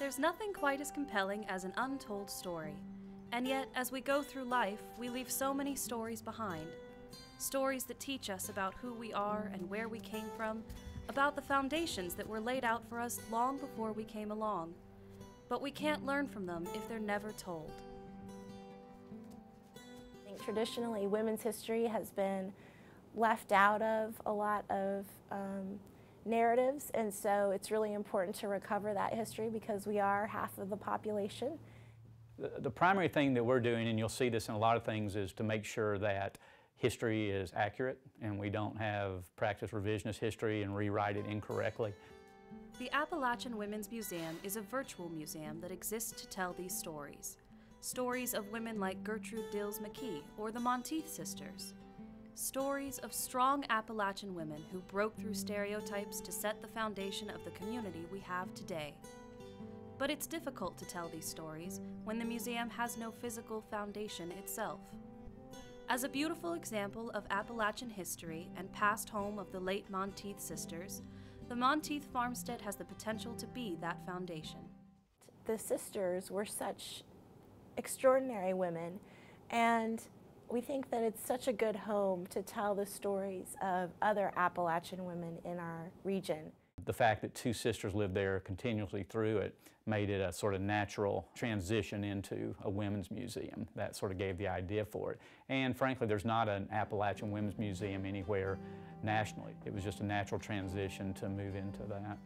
There's nothing quite as compelling as an untold story. And yet, as we go through life, we leave so many stories behind. Stories that teach us about who we are and where we came from, about the foundations that were laid out for us long before we came along. But we can't learn from them if they're never told. I think traditionally, women's history has been left out of a lot of narratives, and so it's really important to recover that history because we are half of the population. The primary thing that we're doing, and you'll see this in a lot of things, is to make sure that history is accurate and we don't have practice revisionist history and rewrite it incorrectly. The Appalachian Women's Museum is a virtual museum that exists to tell these stories. Stories of women like Gertrude Dills McKee or the Monteith sisters. Stories of strong Appalachian women who broke through stereotypes to set the foundation of the community we have today. But it's difficult to tell these stories when the museum has no physical foundation itself. As a beautiful example of Appalachian history and past home of the late Monteith sisters, the Monteith Farmstead has the potential to be that foundation. The sisters were such extraordinary women, and we think that it's such a good home to tell the stories of other Appalachian women in our region. The fact that two sisters lived there continuously through it made it a sort of natural transition into a women's museum. That sort of gave the idea for it. And frankly, there's not an Appalachian Women's Museum anywhere nationally. It was just a natural transition to move into that.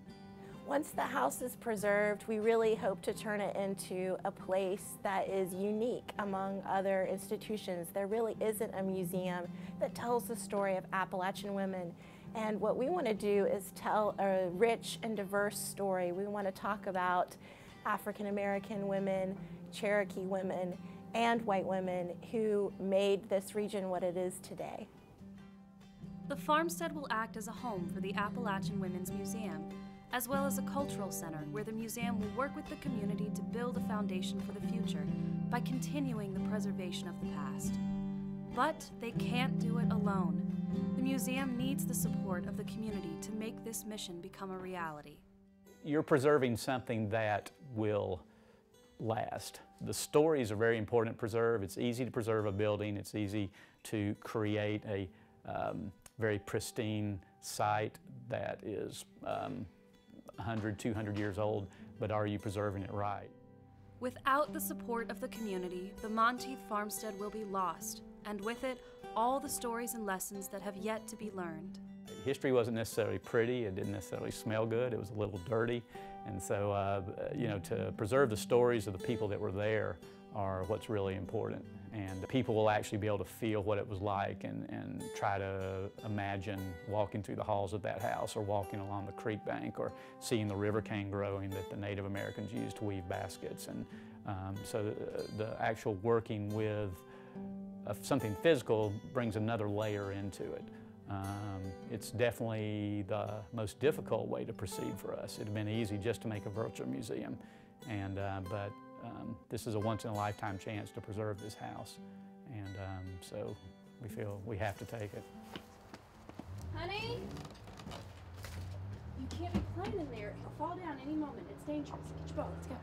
Once the house is preserved, we really hope to turn it into a place that is unique among other institutions. There really isn't a museum that tells the story of Appalachian women. And what we want to do is tell a rich and diverse story. We want to talk about African American women, Cherokee women, and white women who made this region what it is today. The farmstead will act as a home for the Appalachian Women's Museum, as well as a cultural center where the museum will work with the community to build a foundation for the future by continuing the preservation of the past. But they can't do it alone. The museum needs the support of the community to make this mission become a reality. You're preserving something that will last. The stories are very important to preserve. It's easy to preserve a building. It's easy to create a very pristine site that is 100, 200 years old, but are you preserving it right? Without the support of the community, the Monteith Farmstead will be lost, and with it, all the stories and lessons that have yet to be learned. History wasn't necessarily pretty, it didn't necessarily smell good, it was a little dirty, and so you know, to preserve the stories of the people that were there are what's really important. And people will actually be able to feel what it was like and try to imagine walking through the halls of that house or walking along the creek bank or seeing the river cane growing that the Native Americans used to weave baskets. And so the actual working with something physical brings another layer into it. It's definitely the most difficult way to proceed for us. It would have been easy just to make a virtual museum, but this is a once-in-a-lifetime chance to preserve this house, and so we feel we have to take it. Honey? You can't be playing in there. You'll fall down any moment. It's dangerous. Get your ball. Let's go.